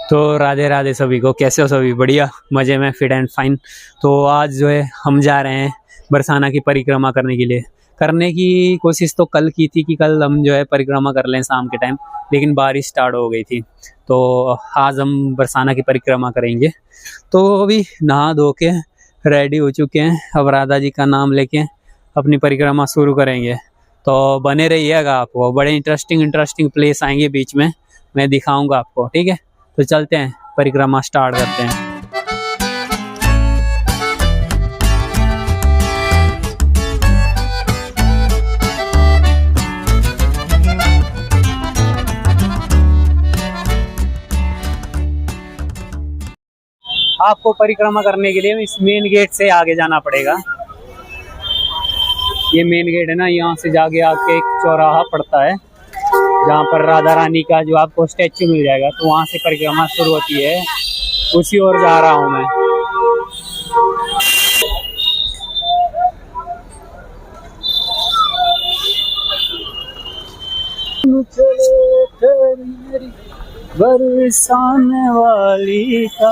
तो राधे राधे सभी को, कैसे हो सभी? बढ़िया, मजे में, फिट एंड फाइन। तो आज जो है हम जा रहे हैं बरसाना की परिक्रमा करने के लिए। करने की कोशिश तो कल की थी कि कल हम जो है परिक्रमा कर लें शाम के टाइम, लेकिन बारिश स्टार्ट हो गई थी। तो आज हम बरसाना की परिक्रमा करेंगे। तो अभी नहा धो के रेडी हो चुके हैं, अब राधा जी का नाम लेके अपनी परिक्रमा शुरू करेंगे। तो बने रहिएगा, आपको बड़े इंटरेस्टिंग प्लेस आएंगे बीच में, मैं दिखाऊंगा आपको, ठीक है? तो चलते हैं, परिक्रमा स्टार्ट करते हैं। आपको परिक्रमा करने के लिए इस मेन गेट से आगे जाना पड़ेगा। ये मेन गेट है ना, यहाँ से जाके आके एक चौराहा पड़ता है जहाँ पर राधा रानी का जो आपको स्टैचू मिल जाएगा। तो वहाँ से परिक्रमा शुरू होती है, उसी ओर जा रहा हूँ मैं। बरसाने वाली का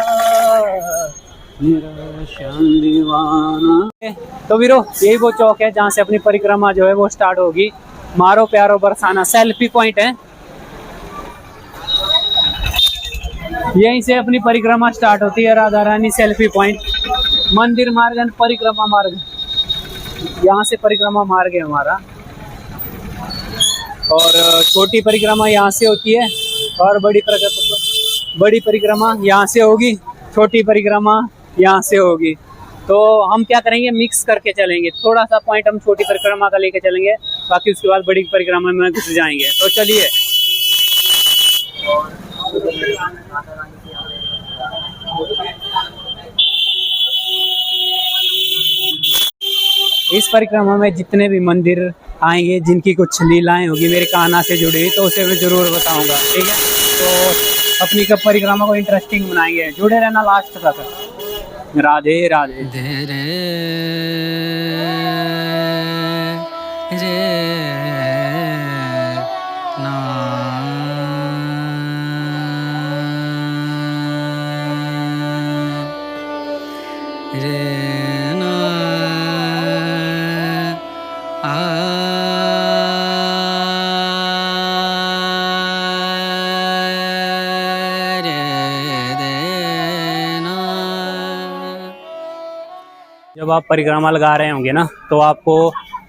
मेरा शान दीवाना। तो वीरो, यही वो चौक है जहाँ से अपनी परिक्रमा जो है वो स्टार्ट होगी। मारो प्यारो बरसाना सेल्फी पॉइंट है, यहीं से अपनी परिक्रमा स्टार्ट होती है। राधा रानी सेल्फी पॉइंट, मंदिर मार्ग एंड परिक्रमा मार्ग, यहाँ से परिक्रमा मार्ग है हमारा। और छोटी परिक्रमा यहाँ से होती है और बड़ी परिक्रमा यहाँ से होगी, छोटी परिक्रमा यहाँ से होगी। तो हम क्या करेंगे, मिक्स करके चलेंगे। थोड़ा सा पॉइंट हम छोटी परिक्रमा का लेके चलेंगे, बाकी उसके बाद बड़ी परिक्रमा में घुस जाएंगे। तो चलिए, इस परिक्रमा में जितने भी मंदिर आएंगे, जिनकी कुछ लीलाएं होगी मेरे कान्हा से जुड़ी, तो उसे मैं जरूर बताऊंगा, ठीक है? तो अपनी कब परिक्रमा को इंटरेस्टिंग बनाएंगे, जुड़े रहना लास्ट तक। राधे राधे। जब आप परिक्रमा लगा रहे होंगे ना, तो आपको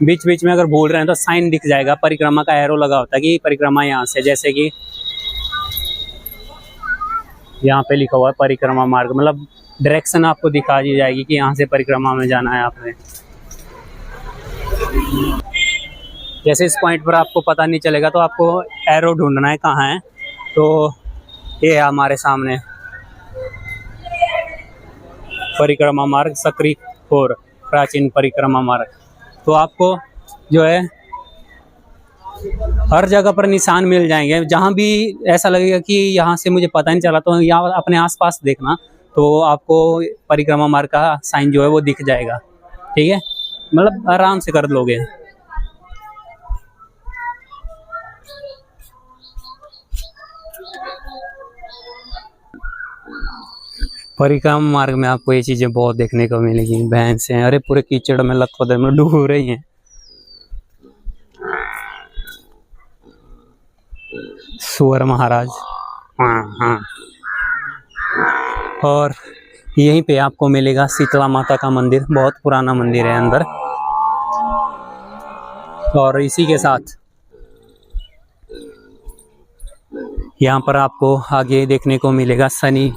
बीच बीच में अगर भूल रहे हैं तो साइन दिख जाएगा, परिक्रमा का एरो लगा होता है कि परिक्रमा यहाँ से, जैसे कि यहाँ पे लिखा हुआ है परिक्रमा मार्ग, मतलब डायरेक्शन आपको दिखा दी जाएगी कि यहाँ से परिक्रमा में जाना है आपने। जैसे इस पॉइंट पर आपको पता नहीं चलेगा तो आपको एरो ढूंढना है कहाँ है। तो ये है हमारे सामने परिक्रमा मार्ग, सक्रिय और प्राचीन परिक्रमा मार्ग। तो आपको जो है हर जगह पर निशान मिल जाएंगे, जहाँ भी ऐसा लगेगा कि यहाँ से मुझे पता नहीं चला, तो यहाँ अपने आसपास देखना, तो आपको परिक्रमा मार्ग का साइन जो है वो दिख जाएगा, ठीक है? मतलब आराम से कर लोगे। परिक्रमा मार्ग में आपको ये चीजें बहुत देखने को मिलेगी। भैंसें, अरे पूरे कीचड़ में लथपथ में डूब रही हैं। सुअर महाराज, हाँ। और यहीं पे आपको मिलेगा शीतला माता का मंदिर, बहुत पुराना मंदिर है अंदर। और इसी के साथ यहाँ पर आपको आगे देखने को मिलेगा शनि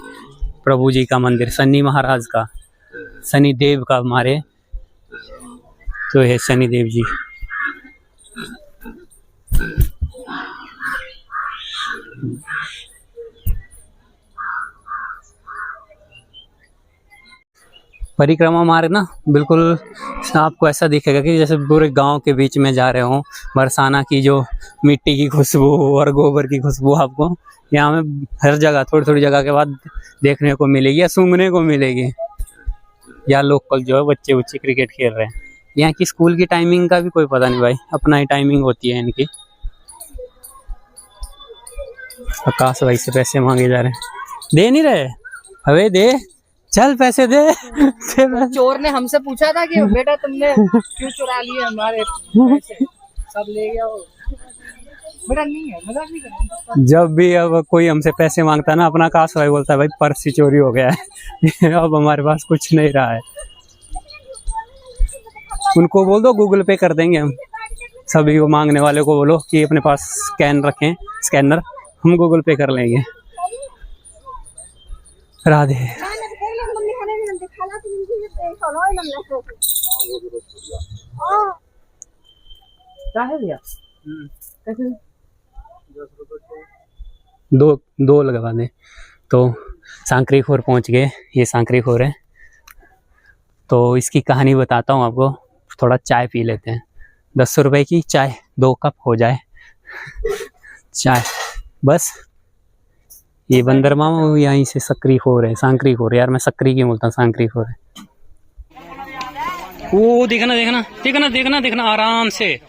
प्रभु जी का मंदिर, शनि महाराज का, शनि देव का हमारे, तो है शनि देव जी। परिक्रमा मार्ग ना बिल्कुल आपको ऐसा दिखेगा कि जैसे पूरे गांव के बीच में जा रहे हो। बरसाना की जो मिट्टी की खुशबू और गोबर की खुशबू आपको यहाँ में हर जगह थोड़ी थोड़ी जगह के बाद देखने को मिलेगी या सूंघने को मिलेगी। या लोकल जो है बच्चे क्रिकेट खेल रहे हैं। यहाँ की स्कूल की टाइमिंग का भी कोई पता नहीं भाई, अपना ही टाइमिंग होती है इनकी। आकाश भाई से पैसे मांगे जा रहे हैं, दे नहीं रहे। अबे दे, चल पैसे दे। चोर ने हमसे पूछा था कि बेटा तुमने क्यों चुरा लिए हमारे पैसे, सब ले गया वो। बेटा नहीं है, मजाक नहीं करता। जब भी अब कोई हमसे पैसे मांगता है ना, अपना आकाश भाई बोलता है भाई पर्स ही चोरी हो गया है। अब हमारे पास कुछ नहीं रहा है। उनको बोल दो गूगल पे कर देंगे हम। सभी को मांगने वाले को बोलो कि अपने पास स्कैन रखें, स्कैनर, हम गूगल पे कर लेंगे। राधे। क्या है भैया? दो लगवा दें। तो सांकरी खोर पहुंच गए, ये सांकरी खोर है। तो इसकी कहानी बताता हूँ आपको। थोड़ा चाय पी लेते हैं। 10 रुपए की चाय 2 कप हो जाए चाय बस। ये बंदरमा यहीं से सक्री खोर है, सांकरी खोर। यार मैं सक्री की बोलता हूँ, सांकरी खोर है। वो देखना देखना देखना देखना देखना आराम से।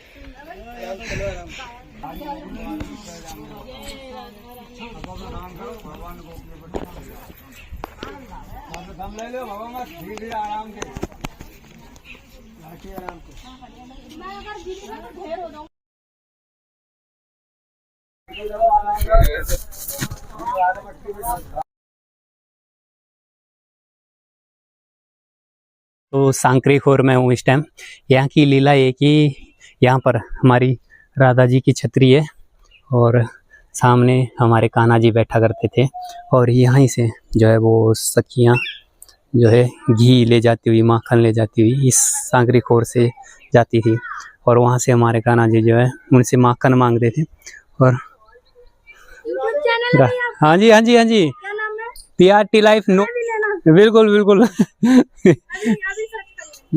तो सांकरी खोर में हूँ इस टाइम। यहाँ की लीला ये कि यहाँ पर हमारी राधा जी की छतरी है और सामने हमारे कान्हा जी बैठा करते थे। और यहीं से जो है वो सखियाँ जो है घी ले जाती हुई, माखन ले जाती हुई इस सांकरी खोर से जाती थी। और वहाँ से हमारे कान्हा जी जो है उनसे माखन मांगते थे। और हाँ जी हाँ जी हाँ जी, PRT लाइफ। नो बिल्कुल बिल्कुल।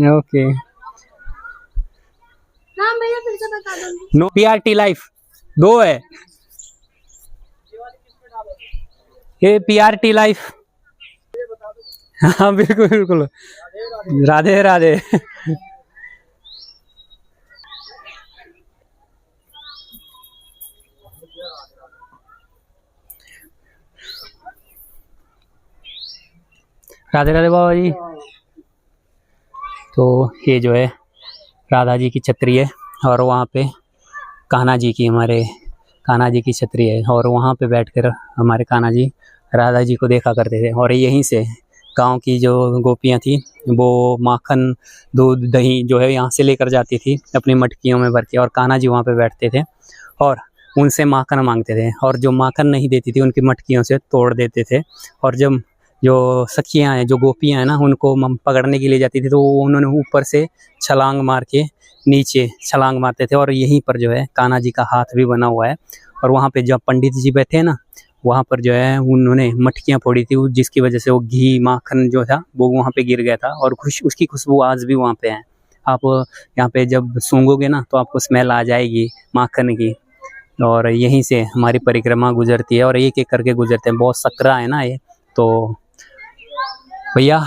ओके नो PRT लाइफ 2 है ये PRT लाइफ। हाँ बिल्कुल बिल्कुल। राधे राधे। राधे राधे बाबा जी। तो ये जो है राधा जी की छतरी है और वहाँ पे कान्हा जी की, हमारे कान्हा जी की छतरी है। और वहाँ पे बैठकर हमारे कान्हा जी राधा जी को देखा करते थे। और यहीं से गांव की जो गोपियाँ थी वो माखन, दूध, दही जो है यहाँ से लेकर जाती थी अपनी मटकियों में भर के। और कान्हा जी वहाँ पे बैठते थे और उनसे माखन मांगते थे। और जो माखन नहीं देती थी उनकी मटकियों से तोड़ देते थे। और जब जो सखियाँ हैं, जो गोपियाँ हैं ना, उनको पकड़ने के लिए जाती थी तो उन्होंने ऊपर से छलांग मार के नीचे छलांग मारते थे। और यहीं पर जो है कान्हा जी का हाथ भी बना हुआ है। और वहाँ पे जब पंडित जी बैठे हैं ना, वहाँ पर जो है उन्होंने मटकियाँ फोड़ी थी, जिसकी वजह से वो घी माखन जो था वो वहाँ पे गिर गया था। और उसकी खुशबू आज भी वहाँ पे है। आप यहाँ पे जब सूंघोगे ना तो आपको स्मेल आ जाएगी माखन की। और यहीं से हमारी परिक्रमा गुजरती है और एक एक करके गुजरते हैं। बहुत सकरा है ना ये तो भैया।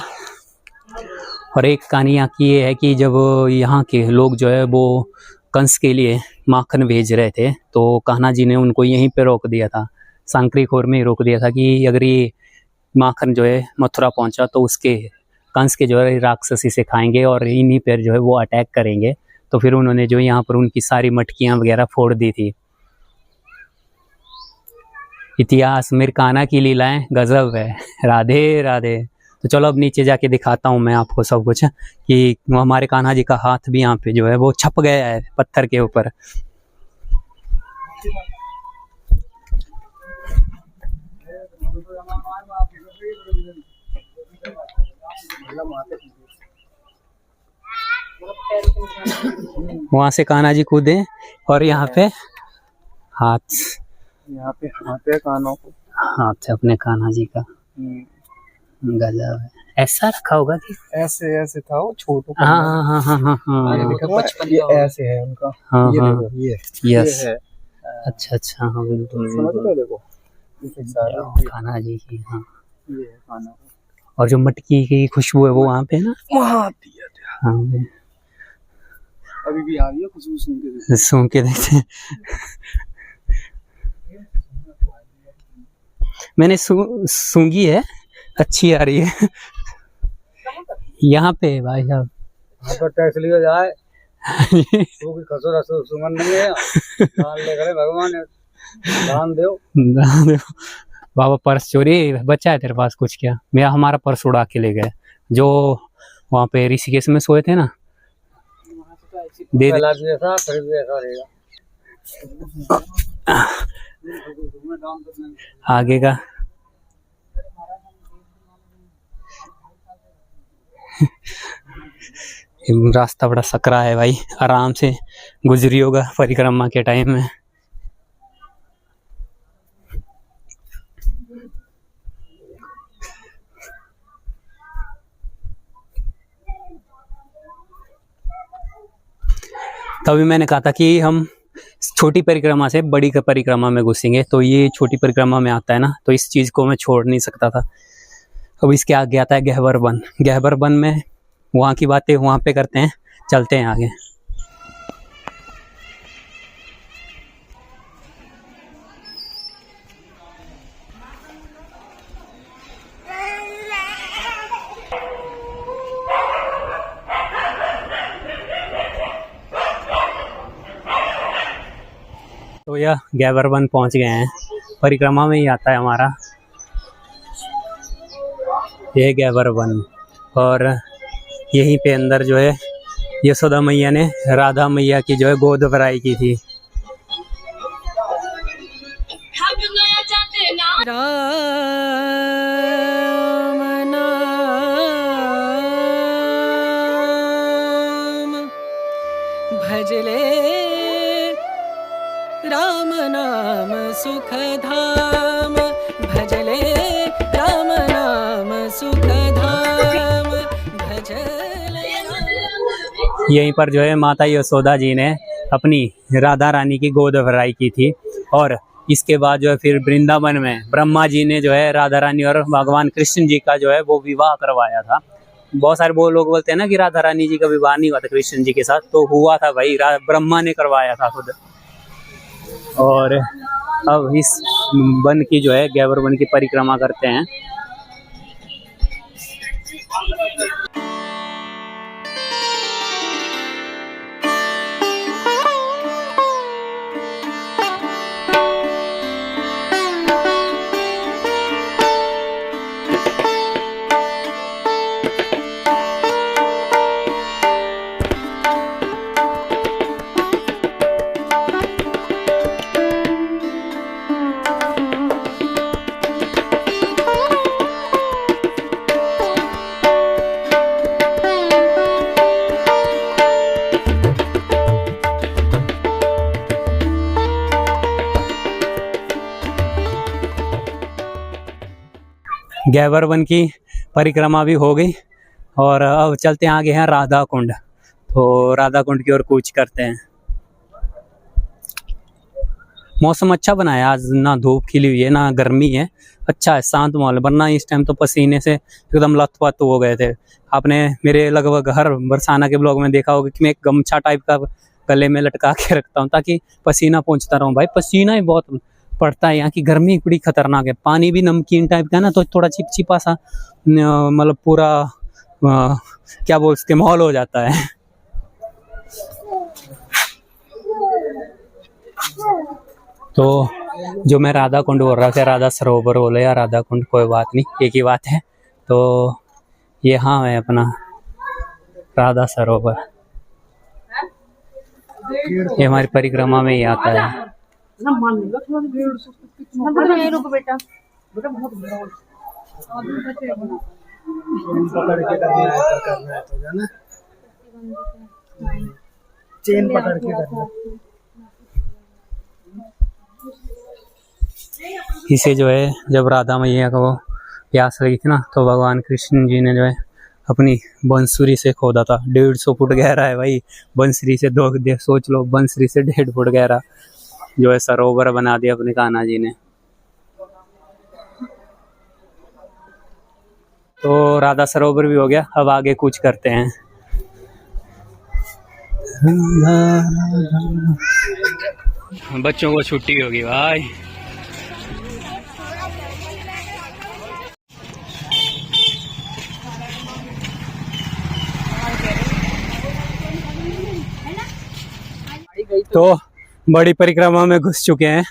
और एक कहानी यहाँ की ये है कि जब यहाँ के लोग जो है वो कंस के लिए माखन भेज रहे थे तो कान्हा जी ने उनको यहीं पे रोक दिया था, सांकरी खोर में ही रोक दिया था कि अगर ये माखन जो है मथुरा पहुंचा तो उसके कंस के जो है राक्षसी से खाएंगे और इन्हीं पर जो है वो अटैक करेंगे। तो फिर उन्होंने जो यहाँ पर उनकी सारी मटकियाँ वगैरह फोड़ दी थी। इतिहास मेरे कान्हा की लीलाएं गजब है। राधे राधे। तो चलो अब नीचे जाके दिखाता हूँ मैं आपको सब कुछ कि हमारे कान्हा जी का हाथ भी यहाँ पे जो है वो छप गया है पत्थर के ऊपर। वहां से कान्हा जी कूदे और यहाँ पे हाथ है कानों को, हाथ है अपने कान्हा जी का। गजब है। ऐसा रखा होगा कि ऐसे ऐसे था वो छोटू। हाँ हाँ हाँ हाँ हाँ हाँ, ये ऐसे है उनका। हाँ ये हाँ देखो, ये यस। ये है। अच्छा अच्छा हाँ बिल्कुल समझ बिल्कुल। लो, देखो कान्हा जी की हाँ। ये है खाना। और जो मटकी की खुशबू है वो वहाँ पे है ना। वहाँ दिया था। हाँ अभी भी आ रही है खुशबू, सुन के देखो। सूंघ के देखते हैं। मैंने सूंघी है, अच्छी आ रही है। यहाँ पे है भाई साहब। हाँ तो टैक्स लिया जाए तू की खसो रसो सुमन नहीं है दान ले करे भगवान दान दो। बाबा पर्स चोरी बचा है तेरे पास कुछ क्या? मेरा हमारा पर्स उड़ा के ले गए जो वहाँ पे ऋषिकेश में सोए थे ना। दे पहला भी ऐसा फिर भी ऐसा रहेगा। आगे का रास्ता बड़ा सकरा है भाई, आराम से गुजरी होगा परिक्रमा के टाइम में। तभी मैंने कहा था कि हम छोटी परिक्रमा से बड़ी परिक्रमा में घुसेंगे, तो ये छोटी परिक्रमा में आता है ना, तो इस चीज़ को मैं छोड़ नहीं सकता था। अब इसके आगे आता है गहवर वन। गहवर वन में वहाँ की बातें वहाँ पे करते हैं, चलते हैं आगे। तो यह गहवर वन पहुँच गए हैं, परिक्रमा में ही आता है हमारा यह गहवर वन। और यहीं पे अंदर जो है यशोदा मैया ने राधा मैया की जो है गोद भराई की थी। राम नाम भजले राम नाम सुख धाम भजले राम नाम सुख धाम भजले। यहीं पर जो है माता यशोदा जी ने अपनी राधा रानी की गोद भराई की थी। और इसके बाद जो है फिर वृंदावन में ब्रह्मा जी ने जो है राधा रानी और भगवान कृष्ण जी का जो है वो विवाह करवाया था। बहुत सारे वो लोग बोलते हैं ना कि राधा रानी जी का विवाह नहीं हुआ था कृष्ण जी के साथ, तो हुआ था भाई, ब्रह्मा ने करवाया था खुद। और अब इस वन की जो है गहवर वन की परिक्रमा करते हैं। गहवर वन की परिक्रमा भी हो गई और अब चलते हैं आगे हैं राधा कुंड। तो राधा कुंड की ओर कूच करते हैं। मौसम अच्छा बना है आज, ना धूप खिली हुई है ना गर्मी है, अच्छा है, शांत माहौल है। वरना इस टाइम तो पसीने से एकदम लथपथ हो गए थे। आपने मेरे लगभग हर बरसाना के ब्लॉग में देखा होगा कि मैं एक गमछा टाइप का गले में लटका के रखता हूँ ताकि पसीना पहुँचता रहूँ। भाई पसीना ही बहुत पड़ता है, यहाँ की गर्मी बड़ी खतरनाक है। पानी भी नमकीन टाइप का है ना, तो थोड़ा चिपचिपा सा मतलब पूरा क्या बोल उसके माहौल हो जाता है। तो जो मैं राधा कुंड बोल रहा था, राधा सरोवर बोले या राधा कुंड, कोई बात नहीं, एक ही बात है। तो ये हाँ है अपना राधा सरोवर, ये हमारी परिक्रमा में ही आता है। बेटा चेन पकड़ के करना। इसे जो है जब राधा मैया को प्यास लगी थी ना, तो भगवान कृष्ण जी ने जो है अपनी बंसुरी से खोदा था। 150 फुट गहरा है भाई, बंसुरी से सोच लो, बंसुरी से 1.5 फुट गहरा जो है सरोवर बना दिया अपने कान्हा जी ने। तो राधा सरोवर भी हो गया, अब आगे कुछ करते हैं। बच्चों को छुट्टी होगी भाई। गाड़ी गई तो बड़ी परिक्रमा में घुस चुके हैं।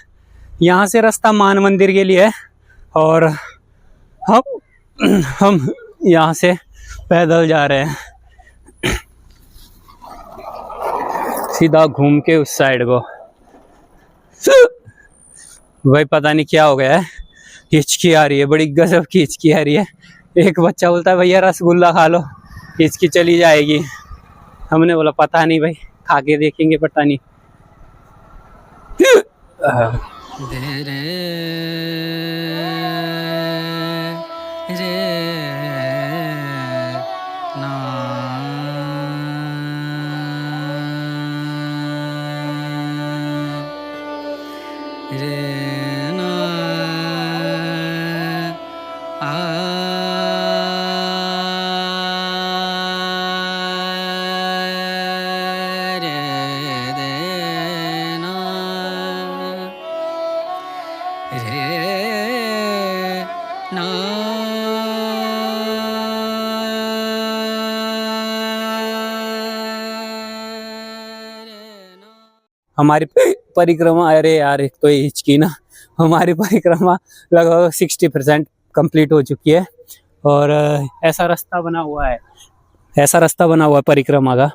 यहाँ से रास्ता मान मंदिर के लिए है और हम यहाँ से पैदल जा रहे हैं सीधा घूम के उस साइड को। भाई पता नहीं क्या हो गया है, हिचकी आ रही है, बड़ी गजब की हिचकी आ रही है। एक बच्चा बोलता है भैया रसगुल्ला खा लो, हिचकी चली जाएगी। हमने बोला पता नहीं भाई, खा के देखेंगे, पता नहीं। हमारी परिक्रमा, अरे यार एक तो हिचकी ना, हमारी परिक्रमा लगभग 60% कंप्लीट हो चुकी है। और ऐसा रास्ता बना हुआ है परिक्रमा का,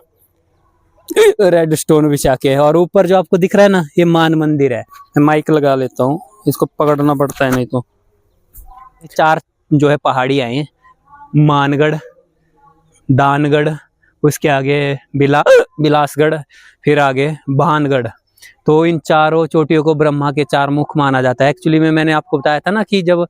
रेड स्टोन बिछा के। और ऊपर जो आपको दिख रहा है ना, ये मान मंदिर है। मैं माइक लगा लेता हूँ, इसको पकड़ना पड़ता है नहीं तो। 4 जो है पहाड़ियाँ हैं, मानगढ़, दानगढ़, उसके आगे बिलासगढ़, फिर आगे भानगढ़। तो इन चारों चोटियों को ब्रह्मा के 4 मुख माना जाता है। एक्चुअली में मैंने आपको बताया था ना कि जब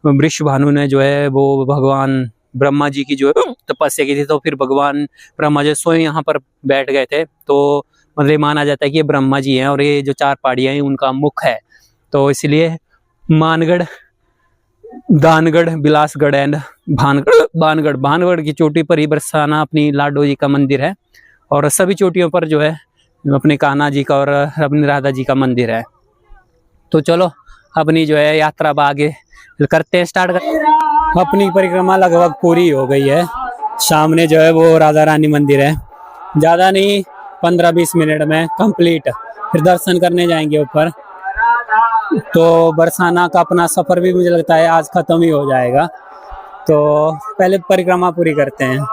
वृषभानु ने जो है वो भगवान ब्रह्मा जी की जो है तपस्या की थी, तो फिर भगवान ब्रह्मा जी स्वयं यहाँ पर बैठ गए थे। तो मतलब माना जाता है कि ये ब्रह्मा जी हैं और ये जो 4 पहाड़ियाँ हैं उनका मुख है। तो इसलिए मानगढ़, दानगढ़, बिलासगढ़ एंड भानगढ़। भानगढ़ की चोटी पर ही बरसाना अपनी लाडो जी का मंदिर है। और सभी चोटियों पर जो है अपने कान्हा जी का और अपनी राधा जी का मंदिर है। तो चलो अपनी जो है यात्रा आगे करते हैं, स्टार्ट करते। अपनी परिक्रमा लगभग पूरी हो गई है। सामने जो है वो राधा रानी मंदिर है, ज़्यादा नहीं 15-20 मिनट में कंप्लीट। फिर दर्शन करने जाएंगे ऊपर। तो बरसाना का अपना सफ़र भी मुझे लगता है आज ख़त्म ही हो जाएगा। तो पहले परिक्रमा पूरी करते हैं।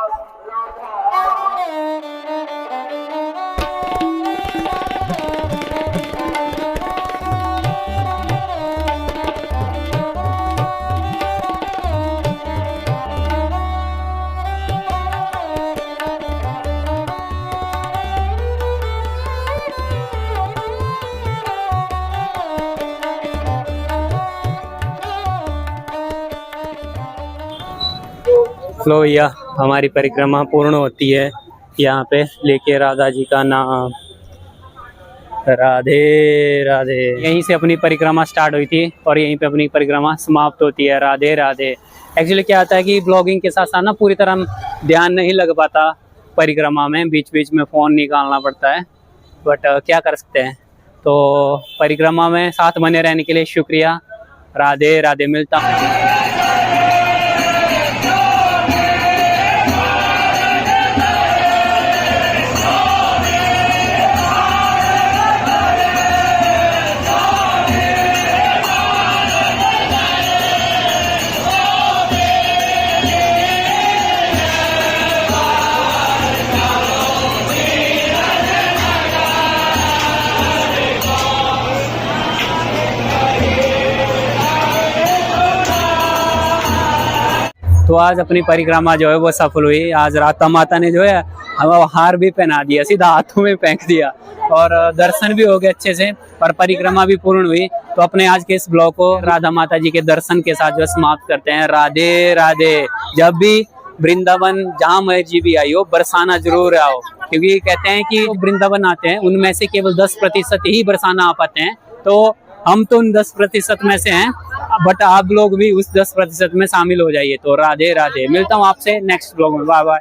लो भैया, हमारी परिक्रमा पूर्ण होती है यहाँ पे लेके राधा जी का नाम। राधे राधे। यहीं से अपनी परिक्रमा स्टार्ट हुई थी और यहीं पे अपनी परिक्रमा समाप्त होती है। राधे राधे। एक्चुअली क्या होता है कि ब्लॉगिंग के साथ साथ ना पूरी तरह ध्यान नहीं लग पाता परिक्रमा में, बीच बीच में फ़ोन निकालना पड़ता है। बट क्या कर सकते हैं। तो परिक्रमा में साथ बने रहने के लिए शुक्रिया। राधे राधे। मिलता हूँ। तो आज अपनी परिक्रमा जो है वो सफल हुई। आज राधा माता ने जो है हमें हार भी पहना दिया, सीधा हाथों में फेंक दिया और दर्शन भी हो गए अच्छे से और परिक्रमा भी पूर्ण हुई। तो अपने आज के इस ब्लॉग को राधा माता जी के दर्शन के साथ जो समाप्त करते हैं। राधे राधे। जब भी वृंदावन जहाँ मर्जी भी आई हो, बरसाना जरूर आओ, क्योंकि कहते हैं कि वृंदावन आते हैं उनमें से केवल 10% ही बरसाना आ पाते हैं। तो हम तो उन 10% में से हैं, बट आप लोग भी उस 10% में शामिल हो जाइए। तो राधे राधे। मिलता हूँ आपसे नेक्स्ट ब्लॉग में। Bye bye.